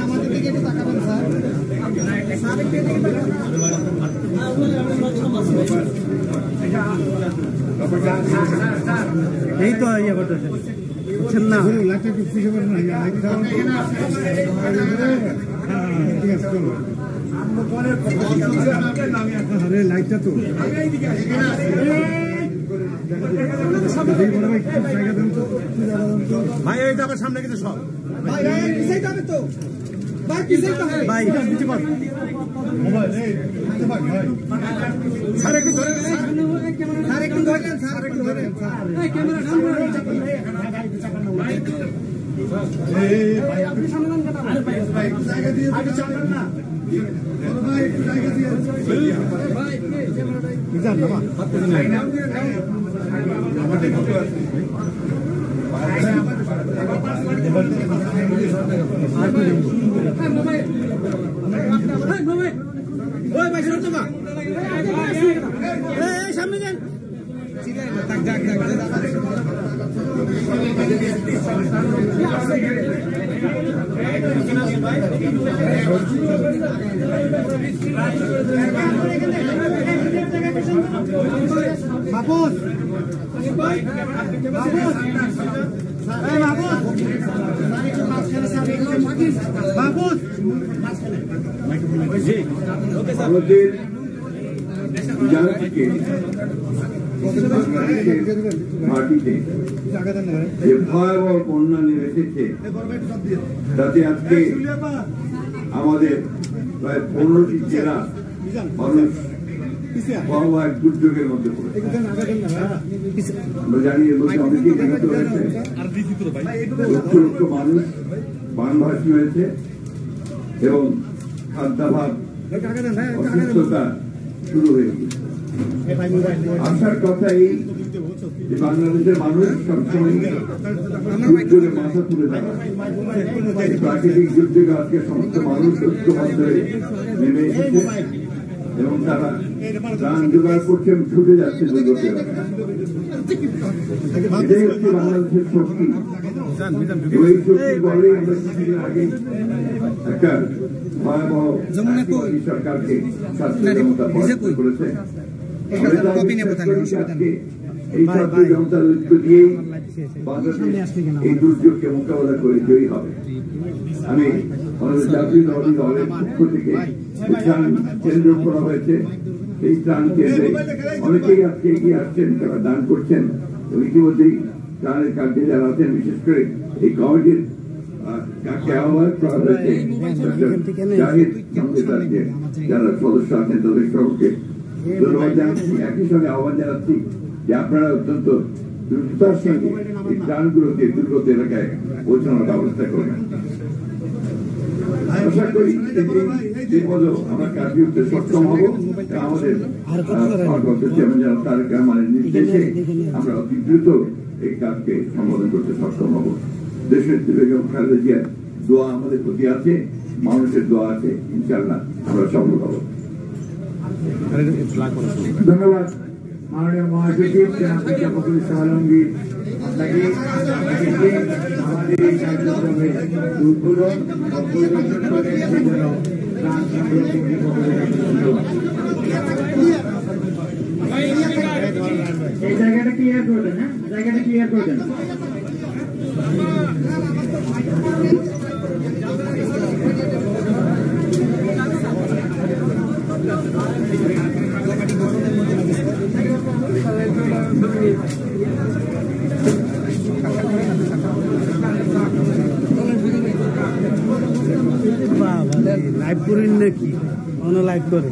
আমাদের দিকে একটু তাকাবেন স্যার। এই তো ইয়ে করতেছে বুঝছেন না লাইটটা একটু পিছিয়ে করেন না লাইটটা তো ভাই এইটা আমার সামনে কিন্তু সব ভাই পিছাইতে হবে তো ভাই পিছাইতে হবে ভাই পিছে কর মোবাইল এই ভাই স্যার একটু ধরেন স্যার একটু ধরেন স্যার একটু ধরেন এই ক্যামেরা ডান করে এই ভাই আপনি সামনে যান কথা ভাই জায়গা দিয়ে আগে চালান না ভাই একটু জায়গা দিয়ে ভাই ক্যামেরাটা বুঝান না আমাদের ফটো আছে সামনে যান মাহফুজ আমাদের মাটিতে যে ভয়াবহ বন্যা নেমে এসেছে তাতে আজকে আমাদের প্রায় 15টি জেলা মানুষ ভয়াবহ এক দুর্যোগের মধ্যে পড়েছে। আমরা জানি এর মধ্যে অনেকেই নিহত হয়েছে, লক্ষ লক্ষ মানুষ বানভাসী হয়েছে এবং খাদ্যাভাব অসুস্থতা শুরু হয়ে গেছে। আসার কথা এই যে বাংলাদেশের মানুষ সবসময় দুর্যোগে মাথা তুলে দাঁড়ায়। প্রাকৃতিক দুর্যোগে আজকে সমস্ত মানুষ ঐক্যবদ্ধ হয়ে নেমে এসেছে এবং তারা ত্রাণ জোগাড় করছেন, ছুটে যাচ্ছে দুর্গত এলাকায়। এটাই হচ্ছে বাংলাদেশের শক্তি। ওই শক্তি বলেই আমরা কিছুদিন আগে একটা ভয়াবহ সরকারকে ছাত্র জনতা পরাস্ত করেছে। এই ছাত্র জনতার ঐক্য দিয়েই এই দুর্যোগকে মোকাবেলা করে জয়ী হবে। আমি আমাদের জাতীয় দলের পক্ষ থেকে ত্রাণ কেন্দ্র করা হয়েছে। এই ত্রাণ কেন্দ্রে অনেকেই আজকে এগিয়ে আসছেন, তারা দান করছেন। ইতিমধ্যেই ত্রাণের কার্যে যারা আছেন, বিশেষ করে এই কমিটির কাকে আহ্বান করা হয়েছে জাহিদ সংগীতার্থে যারা সদস্য আছেন তাদের সকলকে ধন্যবাদ জানাচ্ছি। একই সঙ্গে আহ্বান জানাচ্ছি যে আপনারা অত্যন্ত দ্রুততার সঙ্গে এই ত্রাণগুলোকে দুর্গত এলাকায় পৌঁছানোর ব্যবস্থা করবেন। আশা করি আমরা কাজ করতে সক্ষম হব। আমাদের তারেক রহমানের নির্দেশে আমরা অতি দ্রুত এই কাজকে সম্বোধন করতে সক্ষম হব। দেশের বেগম খালেদা জিয়ার দোয়া আমাদের প্রতি আছে, মানুষের দোয়া আছে, ইনশাআল্লাহ আমরা সফল হব। ধন্যবাদ মাননীয় মহাসচিব আলমগীর আপনাকে আমাদের এই কার্যক্রমে উদ্বোধন পরিদর্শন করেন সেজন্য এই জায়গাটা ক্লিয়ার করবেন। হ্যাঁ, জায়গাটা ক্লিয়ার করবেন। লাইভ করেন নাকি? লাইভ করে